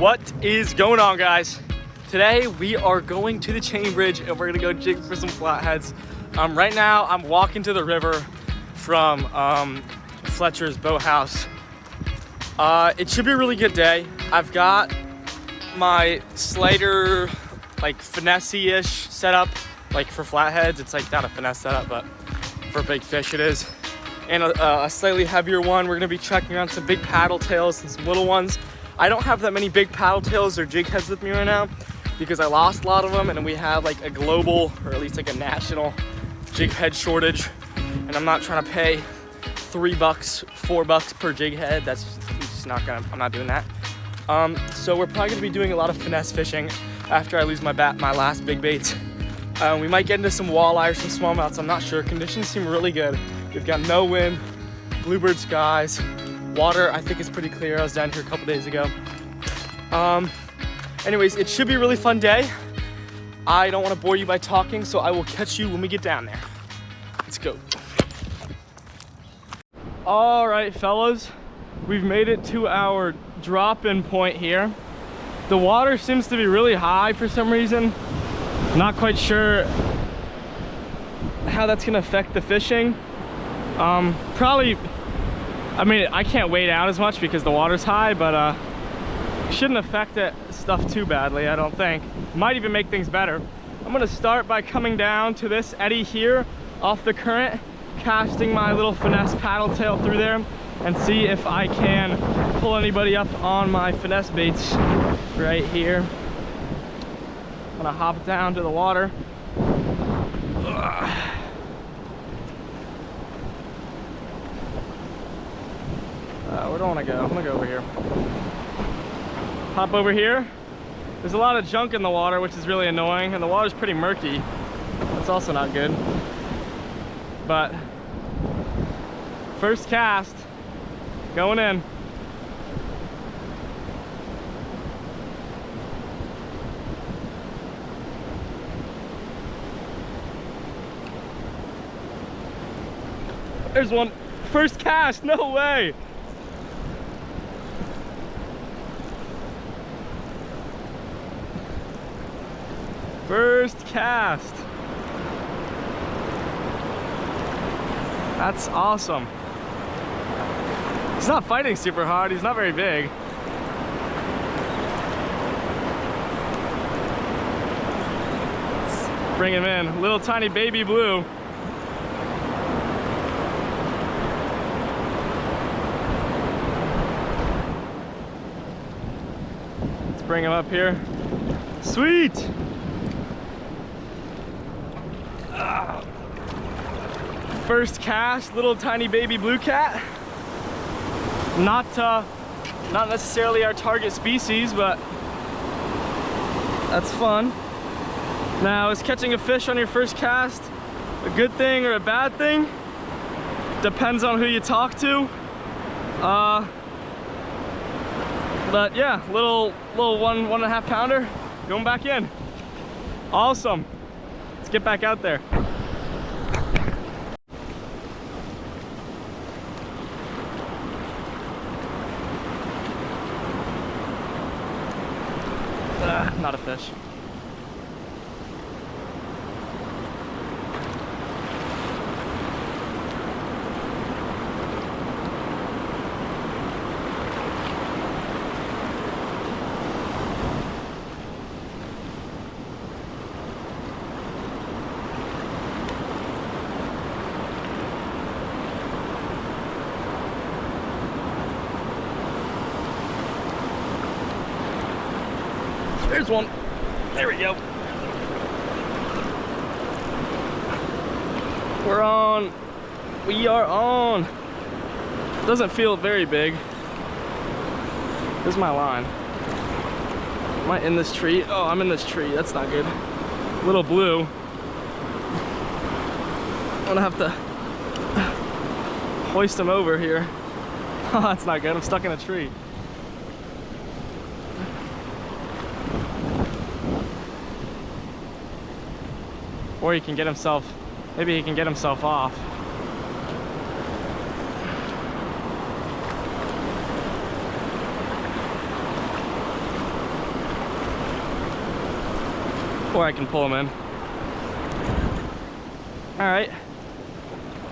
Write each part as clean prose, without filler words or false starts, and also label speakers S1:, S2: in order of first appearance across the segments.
S1: What is going on, guys? Today we are going to the chain bridge and we're gonna go jig for some flatheads. Right now I'm walking to the river from Fletcher's boathouse. It should be a really good day. I've got my slider, like finesse-ish setup, like for flatheads. It's like not a finesse setup, but for big fish it is. And a slightly heavier one. We're gonna be checking on some big paddle tails and some little ones. I don't have that many big paddle tails or jig heads with me right now because I lost a lot of them, and we have like a global, or at least like a national jig head shortage, and I'm not trying to pay $3, $4 per jig head. That's just not gonna, I'm not doing that. So we're probably gonna be doing a lot of finesse fishing after I lose my last big baits. We might get into some walleye or some smallmouths, I'm not sure. Conditions seem really good. We've got no wind, bluebird skies. Water, I think, is pretty clear. I was down here a couple days ago. Anyways, it should be a really fun day. I don't want to bore you by talking, so I will catch you when we get down there. Let's go. All right, fellas, we've made it to our drop-in point here. The water seems to be really high for some reason. Not quite sure how that's gonna affect the fishing. Probably, I mean, I can't wade out as much because the water's high, but shouldn't affect it stuff too badly, I don't think. Might even make things better. I'm gonna start by coming down to this eddy here off the current, casting my little finesse paddle tail through there, and see if I can pull anybody up on my finesse baits right here. I'm gonna hop down to the water. Where do I want to go? I'm gonna go over here. Hop over here. There's a lot of junk in the water, which is really annoying, and the water's pretty murky. That's also not good. But first cast, going in. There's one. First cast, no way. First cast. That's awesome. He's not fighting super hard. He's not very big. Let's bring him in. Little tiny baby blue. Let's bring him up here. Sweet. First cast, little tiny baby blue cat. Not necessarily our target species, but that's fun. Now, is catching a fish on your first cast a good thing or a bad thing? Depends on who you talk to. But yeah, little 1.5 pounder going back in. Awesome. Let's get back out there. Not a fish. There's one. There we go. We're on. We are on. Doesn't feel very big. Here's my line. Am I in this tree? Oh, I'm in this tree. That's not good. Little blue. I'm gonna have to hoist him over here. Oh, that's not good. I'm stuck in a tree. Or he can get himself, maybe he can get himself off. Or I can pull them in. All right,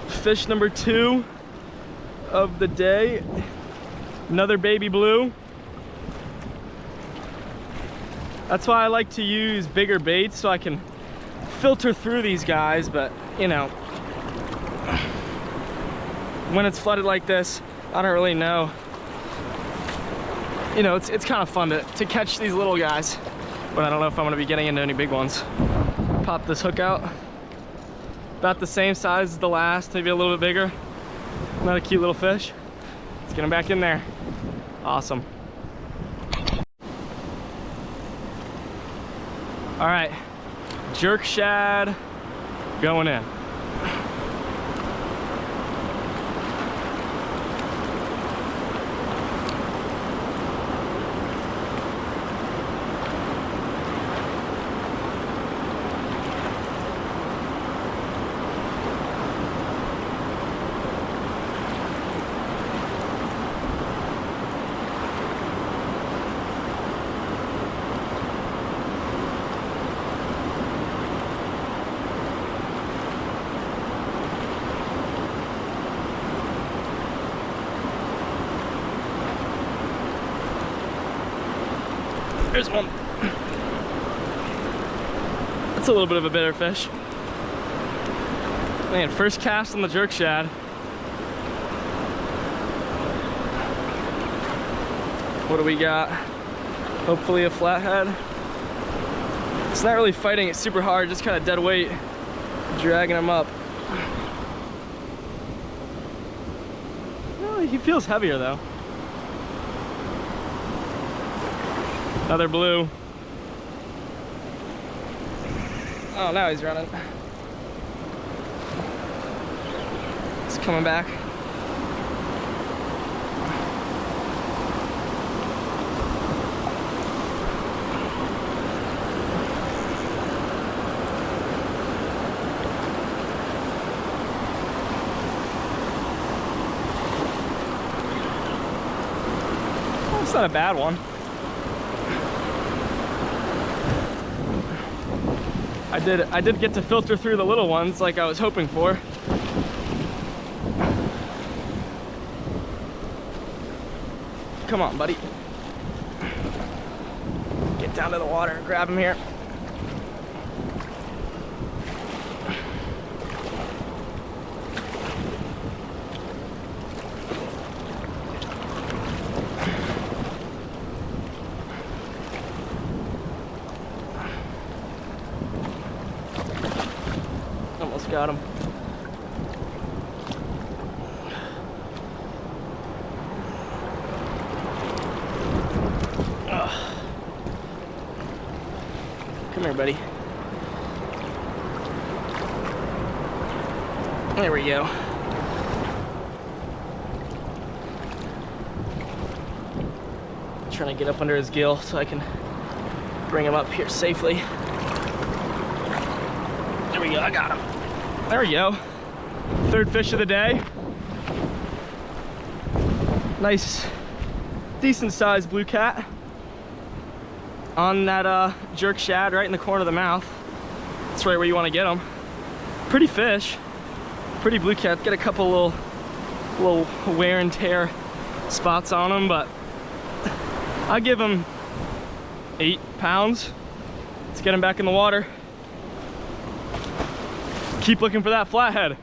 S1: fish number 2 of the day. Another baby blue. That's why I like to use bigger baits so I can filter through these guys, but you know, when it's flooded like this, I don't really know. You know, it's kind of fun to catch these little guys, but I don't know if I'm gonna be getting into any big ones. Pop this hook out. About the same size as the last, maybe a little bit bigger. Another cute little fish. Let's get him back in there. Awesome. All right, jerk shad going in. There's one. That's a little bit of a bitter fish. Man, first cast on the jerk shad. What do we got? Hopefully a flathead. It's not really fighting it super hard, just kind of dead weight, dragging him up. No, he feels heavier though. Another blue. Oh, now he's running. He's coming back. Oh, it's not a bad one. I did get to filter through the little ones like I was hoping for. Come on, buddy. Get down to the water and grab him here. Almost got him. Come here, buddy. There we go. Trying to get up under his gill so I can bring him up here safely. There we go, I got him. There we go. Third fish of the day. Nice, decent sized blue cat on that jerk shad right in the corner of the mouth. That's right where you want to get them. Pretty fish, pretty blue cat. Get a couple little wear and tear spots on them, but I'll give him 8 pounds. Let's get him back in the water. Keep looking for that flathead.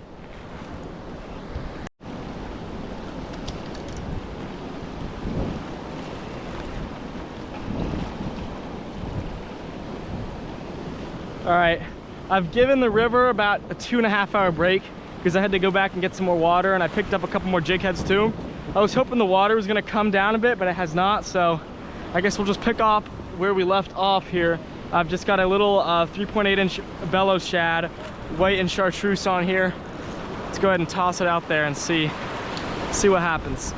S1: All right, I've given the river about a 2.5 hour break because I had to go back and get some more water, and I picked up a couple more jig heads too. I was hoping the water was gonna come down a bit, but it has not, so I guess we'll just pick up where we left off here. I've just got a little 3.8 inch bellows shad, white and chartreuse on here. Let's go ahead and toss it out there and see what happens.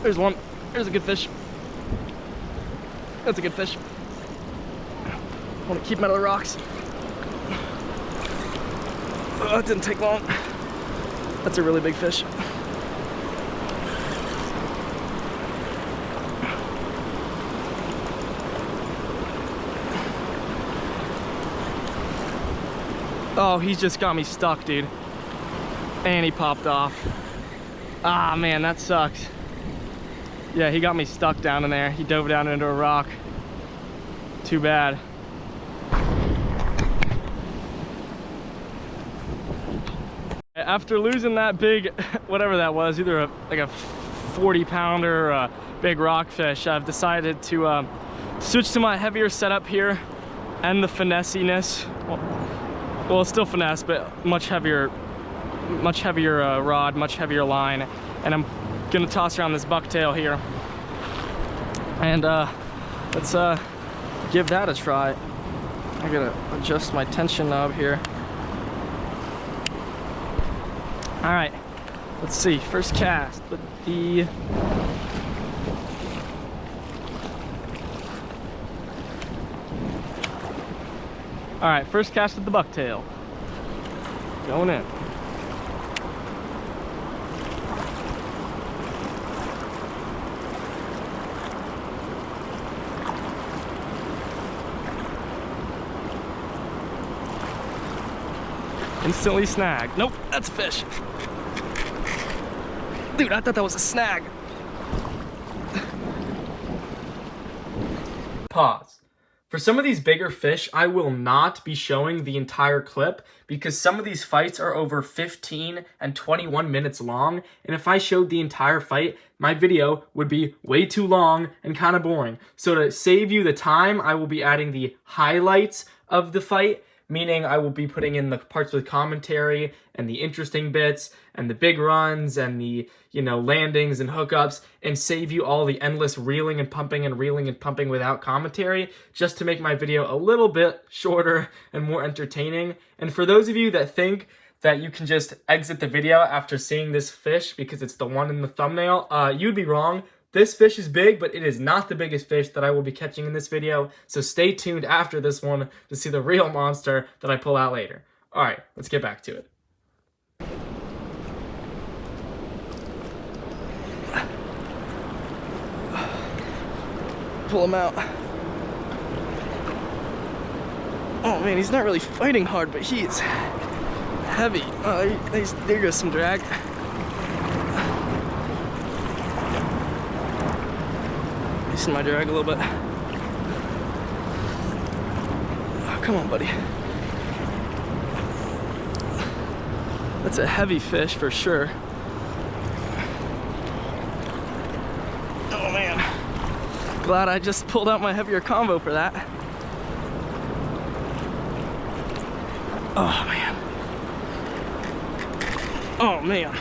S1: there's one. There's a good fish. That's a good fish. I want to keep him out of the rocks. Oh, it didn't take long. That's a really big fish. Oh, he's just got me stuck, dude. And he popped off. Ah, man, that sucks. Yeah, he got me stuck down in there. He dove down into a rock. Too bad. After losing that big, whatever that was, either like a 40-pounder or a big rockfish, I've decided to switch to my heavier setup here and the finessiness. Well, it's still finesse, but much heavier rod, much heavier line. And I'm gonna toss around this bucktail here. And let's give that a try. I gotta adjust my tension knob here. All right, let's see, first cast with the all right, first cast with the bucktail. Going in. Instantly snagged. Nope, that's a fish. Dude, I thought that was a snag. Pause. For some of these bigger fish, I will not be showing the entire clip because some of these fights are over 15 and 21 minutes long. And if I showed the entire fight, my video would be way too long and kind of boring. So to save you the time, I will be adding the highlights of the fight, meaning I will be putting in the parts with commentary and the interesting bits and the big runs and the, you know, landings and hookups, and save you all the endless reeling and pumping without commentary, just to make my video a little bit shorter and more entertaining. And for those of you that think that you can just exit the video after seeing this fish because it's the one in the thumbnail, you'd be wrong. This fish is big, but it is not the biggest fish that I will be catching in this video, so stay tuned after this one to see the real monster that I pull out later. All right, let's get back to it. Pull him out. Oh man, he's not really fighting hard, but he is heavy. Oh, there goes some drag. Loosen my drag a little bit. Oh, come on, buddy. That's a heavy fish for sure. Oh man. Glad I just pulled out my heavier combo for that. Oh man. Oh man.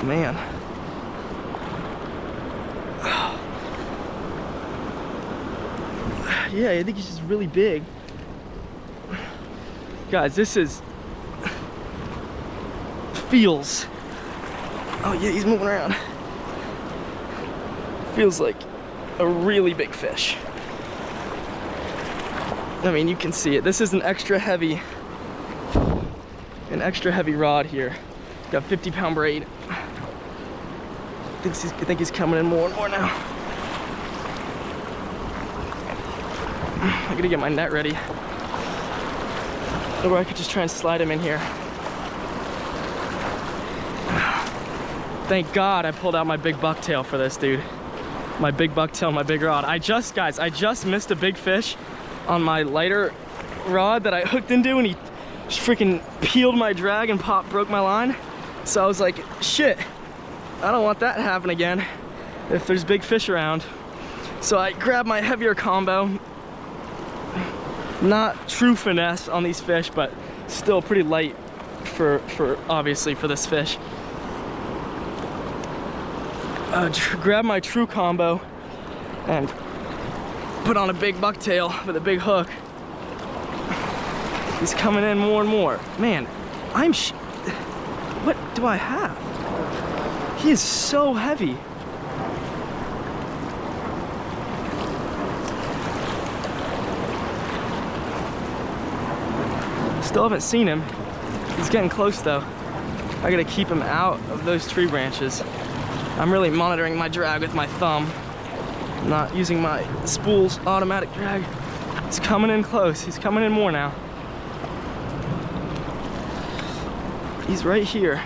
S1: Man. Yeah, I think he's just really big. Guys, this is feels. Oh yeah, he's moving around. Feels like a really big fish. I mean, you can see it. This is an extra heavy rod here. Got 50-pound braid. I think he's coming in more and more now. I gotta get my net ready. Or I could just try and slide him in here. Thank God I pulled out my big bucktail for this, dude. My big bucktail, my big rod. I just missed a big fish on my lighter rod that I hooked into, and he just freaking peeled my drag and broke my line. So I was like, shit, I don't want that to happen again if there's big fish around. So I grabbed my heavier combo. Not true finesse on these fish, but still pretty light for obviously for this fish. Grab my true combo and put on a big bucktail with a big hook. He's coming in more and more. Man, What do I have? He is so heavy. Still haven't seen him. He's getting close though. I gotta keep him out of those tree branches. I'm really monitoring my drag with my thumb, not using my spool's automatic drag. He's coming in close. He's coming in more now. He's right here.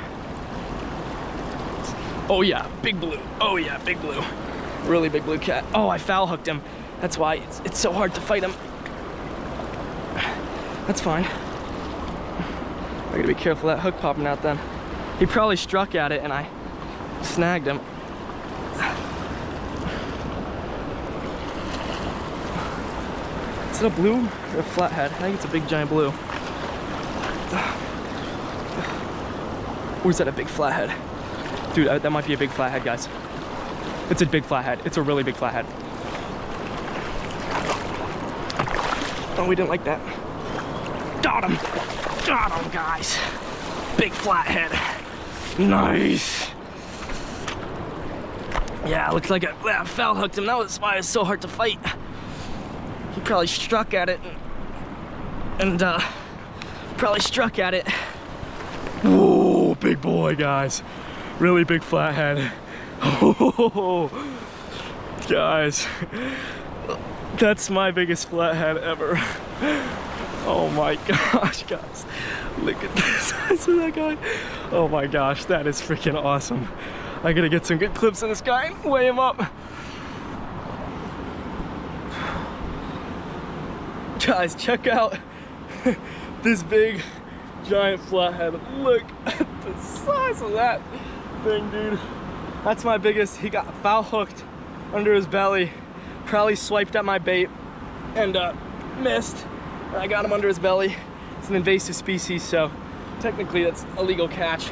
S1: Oh yeah, big blue. Oh yeah, big blue. Really big blue cat. Oh, I foul hooked him. That's why it's so hard to fight him. That's fine. I gotta be careful of that hook popping out then. He probably struck at it and I snagged him. Is it a blue or a flathead? I think it's a big giant blue. Or is that a big flathead? Dude, that might be a big flathead, guys. It's a big flathead. It's a really big flathead. Oh, we didn't like that. Got him! Got him, guys! Big flathead. Nice! Yeah, looks like I foul hooked him. That was why it's so hard to fight. He probably struck at it and probably struck at it. Whoa, big boy, guys. Really big flathead. Oh, guys, that's my biggest flathead ever. Oh my gosh, guys. Look at the size of that guy. Oh my gosh, that is freaking awesome. I gotta get some good clips of this guy and weigh him up. Guys, check out this big giant flathead. Look at the size of that thing, dude. That's my biggest. He got foul hooked under his belly, probably swiped at my bait and missed. I got him under his belly. It's an invasive species, so technically that's a legal catch.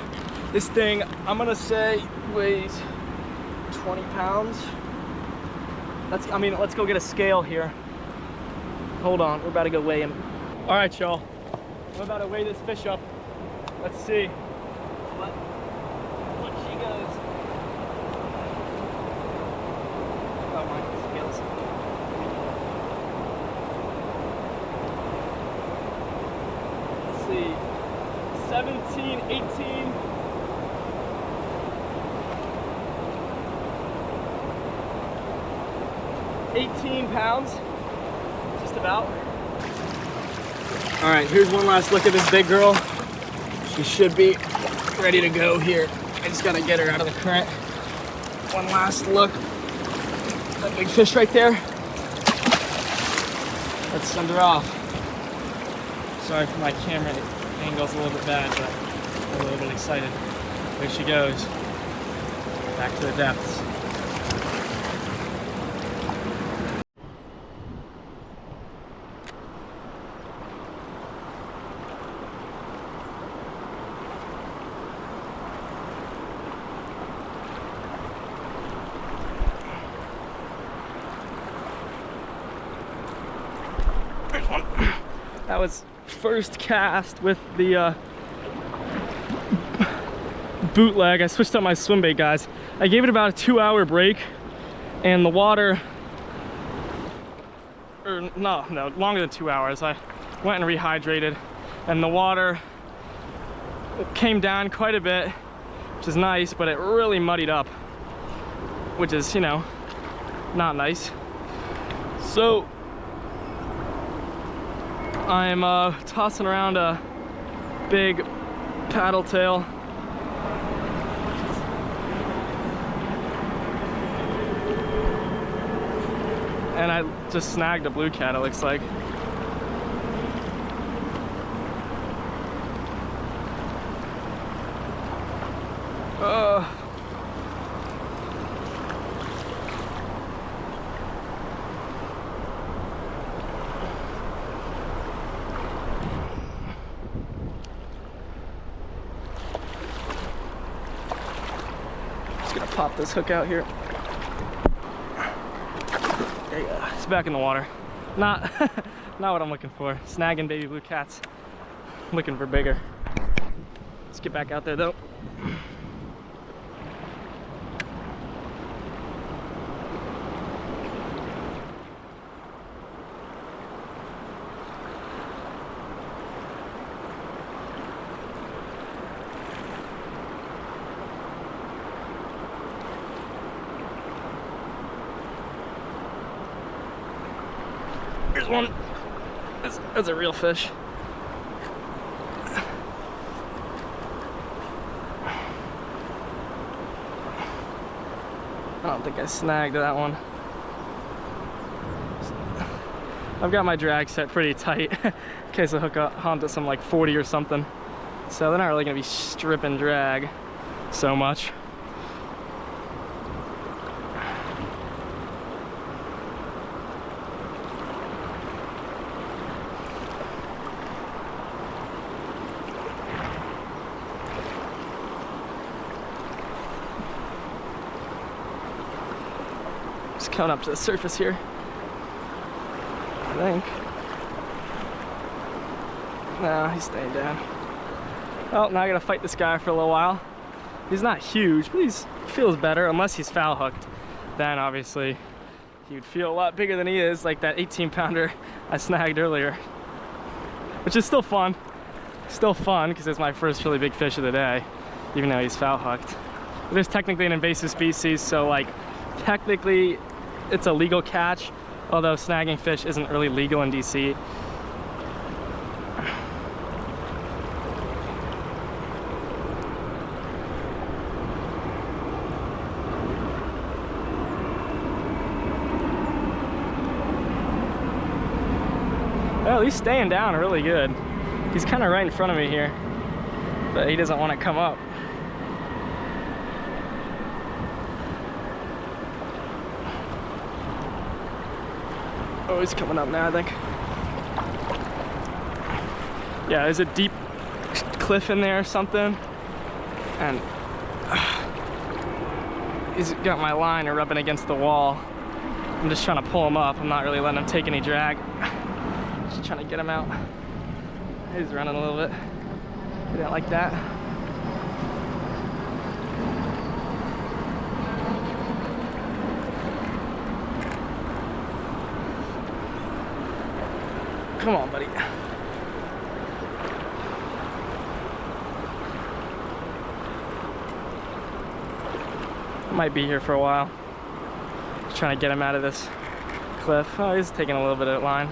S1: This thing, I'm gonna say, weighs 20 pounds. Let's go get a scale here. Hold on, we're about to go weigh him. All right, y'all. I'm about to weigh this fish up. Let's see what she goes. Oh my scales. Let's see. 17, 18. 18 pounds, just about. All right, here's one last look at this big girl. She should be ready to go here. I just gotta get her out of the current. One last look. That big fish right there. Let's send her off. Sorry for my camera angle's a little bit bad, but I'm a little bit excited. There she goes. Back to the depths. That was first cast with the bootleg. I switched up my swim bait, guys. I gave it about a 2-hour break, and the water, or no, longer than 2 hours. I went and rehydrated, and the water came down quite a bit, which is nice, but it really muddied up, which is, you know, not nice. So I'm tossing around a big paddle tail. And I just snagged a blue cat, it looks like. Just gonna pop this hook out here. There you go. It's back in the water. Not what I'm looking for. Snagging baby blue cats. Looking for bigger. Let's get back out there though. Here's one. That's a real fish. I don't think I snagged that one. I've got my drag set pretty tight in case I hook up onto some like 40 or something. So they're not really gonna be stripping drag so much. Just coming up to the surface here, I think. No, he's staying down. Well, now I gotta fight this guy for a little while. He's not huge, but he feels better, unless he's foul hooked. Then obviously he would feel a lot bigger than he is, like that 18-pounder I snagged earlier. Which is still fun. Still fun, because it's my first really big fish of the day, even though he's foul hooked. It is technically an invasive species, so like technically it's a legal catch, although snagging fish isn't really legal in DC. Well, he's staying down really good. He's kind of right in front of me here, but he doesn't want to come up. Oh, he's coming up now, I think. Yeah, there's a deep cliff in there or something, and he's got my line rubbing against the wall. I'm just trying to pull him up. I'm not really letting him take any drag. Just trying to get him out. He's running a little bit. He didn't like that. Come on, buddy. I might be here for a while. Just trying to get him out of this cliff. Oh, he's taking a little bit of line.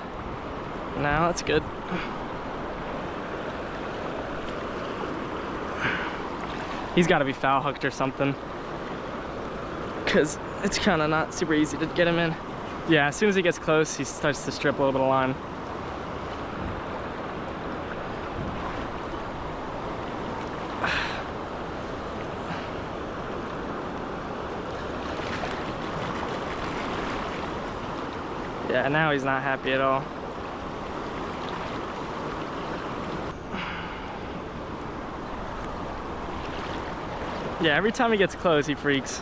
S1: Now that's good. He's got to be foul hooked or something, because it's kind of not super easy to get him in. Yeah, as soon as he gets close, he starts to strip a little bit of line. Yeah, now he's not happy at all. Yeah, every time he gets close, he freaks.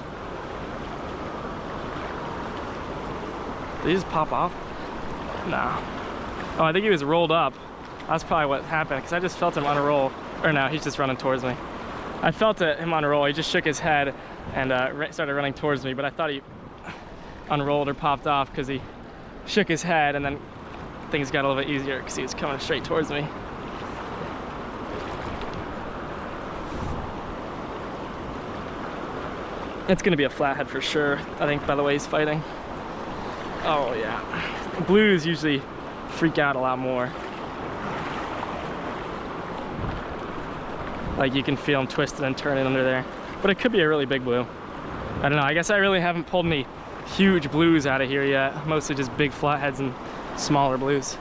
S1: Did he just pop off? No. Oh, I think he was rolled up. That's probably what happened, because I just felt him unroll. Or no, he's just running towards me. I felt him unroll. He just shook his head and started running towards me, but I thought he unrolled or popped off because he shook his head, and then things got a little bit easier because he was coming straight towards me. It's gonna be a flathead for sure, I think, by the way he's fighting. Oh yeah. Blues usually freak out a lot more. Like you can feel them twisting and turning under there. But it could be a really big blue. I don't know, I guess I really haven't pulled any huge blues out of here yet. Mostly just big flatheads and smaller blues.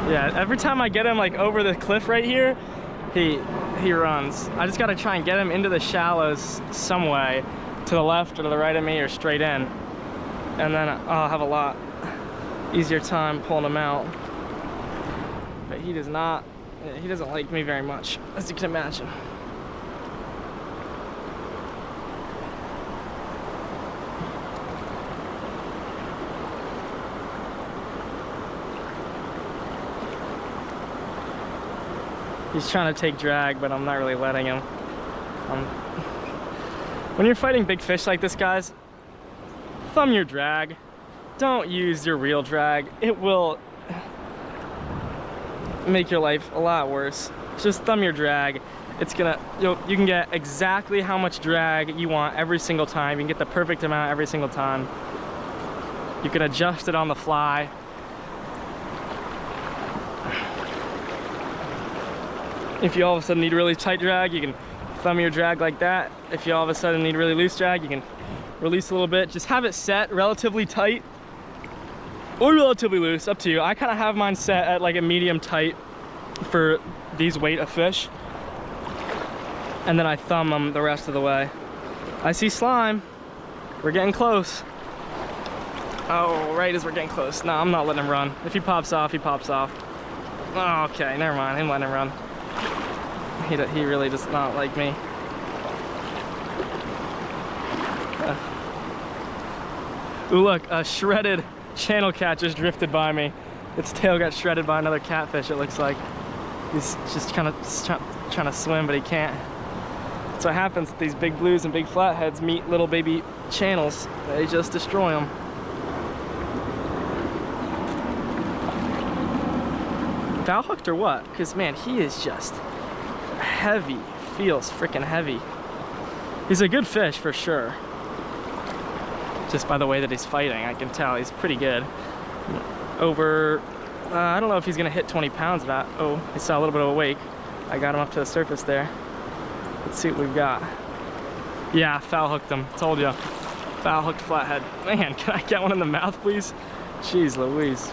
S1: Yeah, every time I get him like over the cliff right here, he runs. I just gotta try and get him into the shallows some way, to the left or to the right of me or straight in. And then I'll have a lot easier time pulling him out. But he doesn't like me very much, as you can imagine. He's trying to take drag, but I'm not really letting him. When you're fighting big fish like this, guys, thumb your drag. Don't use your reel drag. It will make your life a lot worse. Just thumb your drag. It's gonna, you can get exactly how much drag you want every single time. You can get the perfect amount every single time. You can adjust it on the fly. If you all of a sudden need really tight drag, you can thumb your drag like that. If you all of a sudden need really loose drag, you can release a little bit. Just have it set relatively tight or relatively loose, up to you. I kind of have mine set at like a medium tight for these weight of fish. And then I thumb them the rest of the way. I see slime. We're getting close. Oh, right as we're getting close. No, I'm not letting him run. If he pops off, he pops off. Oh, okay, never mind. I'm letting him run. He really does not like me. Ooh, look, a shredded channel cat just drifted by me. Its tail got shredded by another catfish, it looks like. He's just kind of trying to swim, but he can't. That's what happens with these big blues and big flatheads meet little baby channels. They just destroy them. Foul hooked or what? Because man, he is just heavy. Feels freaking heavy. He's a good fish for sure. Just by the way that he's fighting, I can tell he's pretty good. Over, I don't know if he's gonna hit 20 pounds of that. Oh, I saw a little bit of a wake. I got him up to the surface there. Let's see what we've got. Yeah, foul hooked him. Told you. Foul hooked flathead. Man, can I get one in the mouth, please? Jeez Louise.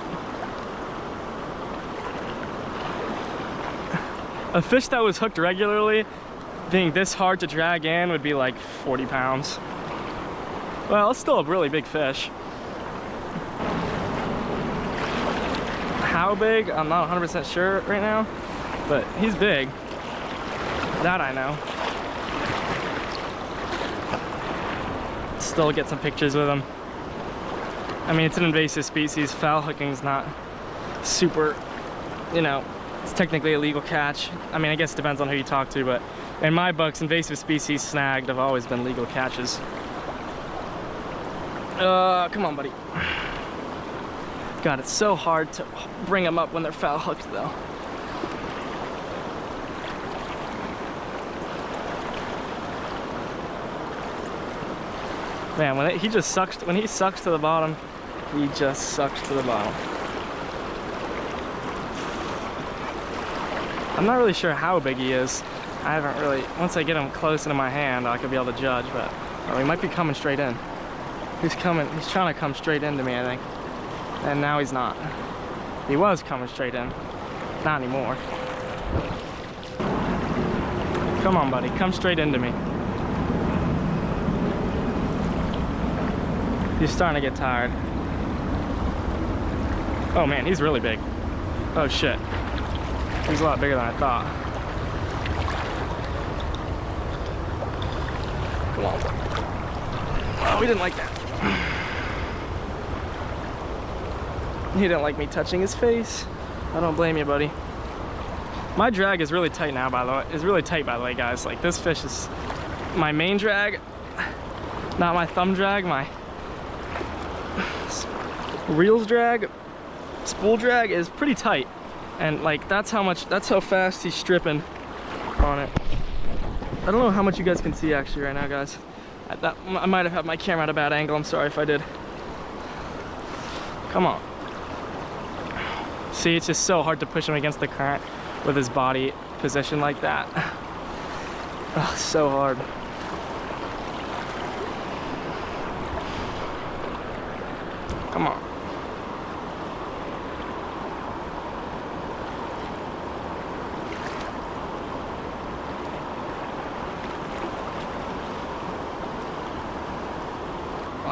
S1: A fish that was hooked regularly, being this hard to drag in, would be like 40 pounds. Well, it's still a really big fish. How big? I'm not 100% sure right now, but he's big. That I know. Still get some pictures with him. I mean, it's an invasive species. Foul hooking's not super, you know, it's technically a legal catch. I mean, I guess it depends on who you talk to, but in my books, invasive species snagged have always been legal catches. Come on, buddy. God, it's so hard to bring them up when they're foul hooked, though. Man, when he sucks to the bottom, he just sucks to the bottom. I'm not really sure how big he is. I haven't really, once I get him close into my hand, I could be able to judge, but oh, he might be coming straight in. He's trying to come straight into me, I think. And now he's not. He was coming straight in. Not anymore. Come on, buddy, come straight into me. He's starting to get tired. Oh man, he's really big. Oh shit. He's a lot bigger than I thought. Come on. Oh, he didn't like that. He didn't like me touching his face. I don't blame you, buddy. My drag is really tight now, by the way. It's really tight, by the way, guys. Like, this fish is my main drag, not my thumb drag, my reels drag, spool drag is pretty tight. And like, that's how fast he's stripping on it. I don't know how much you guys can see actually right now, guys. I might have had my camera at a bad angle. I'm sorry if I did. Come on. See, it's just so hard to push him against the current with his body positioned like that. Oh, so hard. Come on.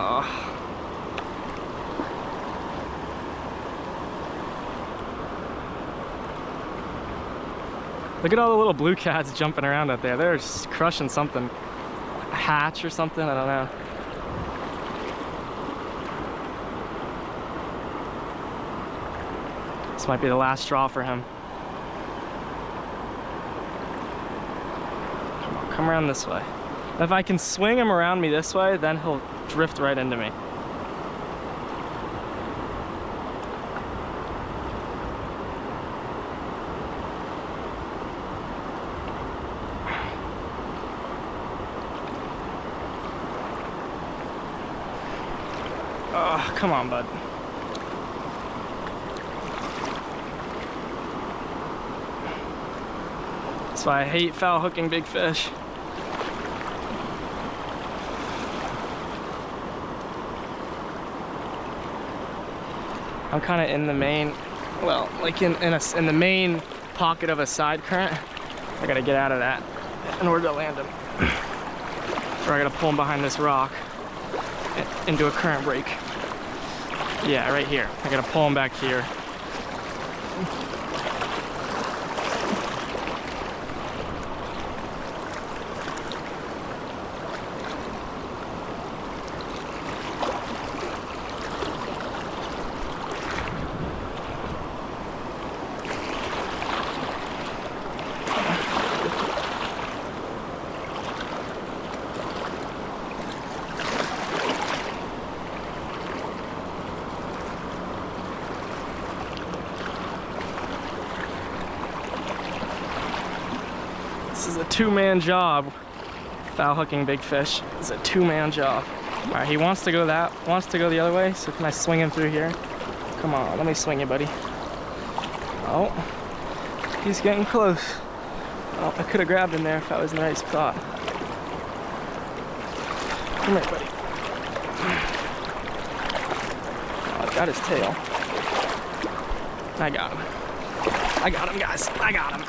S1: Oh. Look at all the little blue cats jumping around out there. They're just crushing something. A hatch or something, I don't know. This might be the last straw for him. come around this way. If I can swing him around me this way, then he'll drift right into me. Oh, come on, bud. That's why I hate foul hooking big fish. I'm kind of in the main, well, like in the main pocket of a side current. I gotta get out of that in order to land him. Or I gotta pull him behind this rock into a current break. Yeah, right here. I gotta pull him back here. This is a two-man job. Foul hooking big fish is a two-man job. All right, he wants to go the other way, so can I swing him through here? Come on, let me swing you, buddy. Oh, he's getting close. Oh, I could have grabbed him there if I was in the right spot. Come here, buddy. Oh, I got his tail. I got him. I got him, guys. I got him.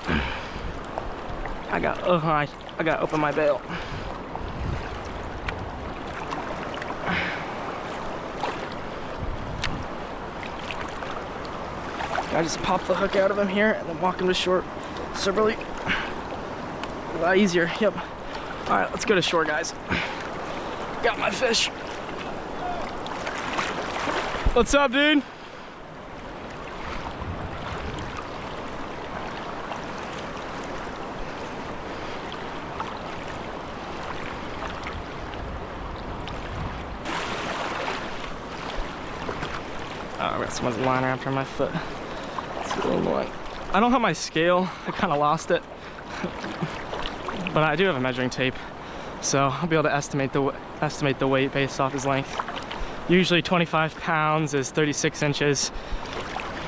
S1: I gotta open my bail. I just pop the hook out of him here and then walk him to shore. So really, a lot easier. Yep. All right, let's go to shore, guys. Got my fish. What's up, dude? Oh, I got someone's liner after my foot. It's a little annoying. I don't have my scale. I kind of lost it. But I do have a measuring tape. So I'll be able to estimate the weight based off his length. Usually 25 pounds is 36 inches.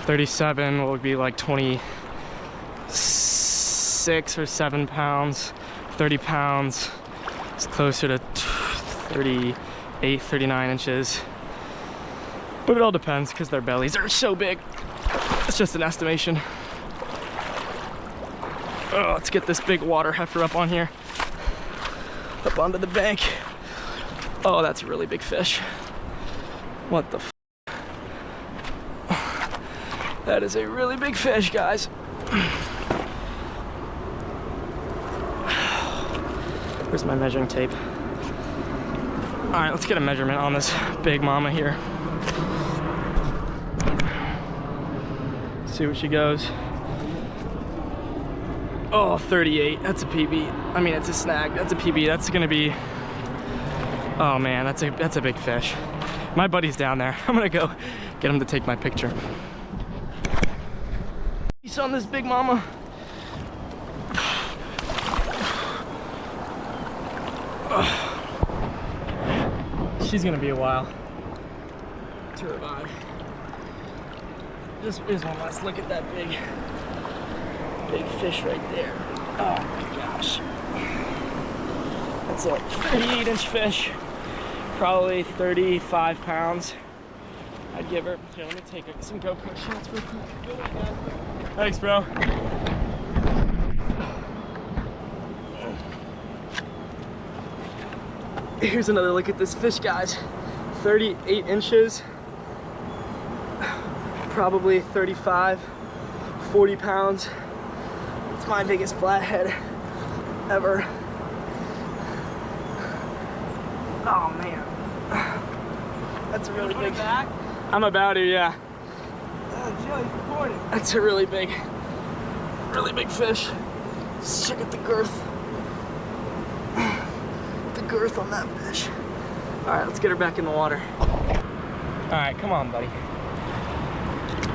S1: 37 will be like 26 or 7 pounds. 30 pounds is closer to 38, 39 inches. But it all depends because their bellies are so big. It's just an estimation. Oh, let's get this big water heifer up on here. Up onto the bank. Oh, that's a really big fish. What the f? That is a really big fish, guys. Where's my measuring tape? All right, let's get a measurement on this big mama here. See where she goes. Oh, 38. That's a PB. I mean, it's a snag. That's a PB. That's gonna be. Oh man, that's a big fish. My buddy's down there. I'm gonna go get him to take my picture. He's on this big mama. She's gonna be a while to revive. Just one last look at that big fish right there. Oh my gosh. That's a 38-inch fish, probably 35 pounds. I'd give her. Here, let me take some GoPro shots real quick. Thanks, bro. Here's another look at this fish, guys. 38 inches. Probably 35, 40 pounds. It's my biggest flathead ever. Oh man. That's a really big. Back? I'm about to, yeah. Joe's recording. That's a really big fish. Just check out the girth. girth on that fish. All right, let's get her back in the water. All right, come on, buddy.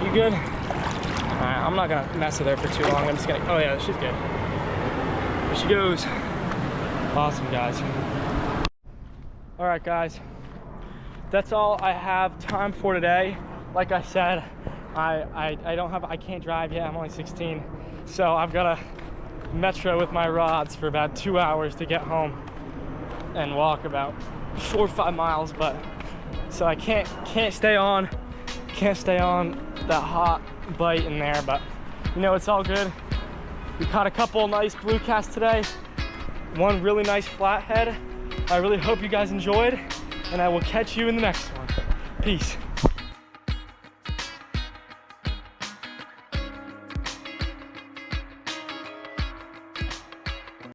S1: You good? All right, I'm not gonna mess with her for too long. I'm just gonna, oh yeah, she's good. There she goes. Awesome, guys. All right, guys. That's all I have time for today. Like I said, I can't drive yet. I'm only 16. So I've got a metro with my rods for about 2 hours to get home and walk about 4 or 5 miles, but so I can't stay on that hot bite in there, but you know, it's all good. We caught a couple nice blue casts today, one really nice flathead. I really hope you guys enjoyed, and I will catch you in the next one. Peace.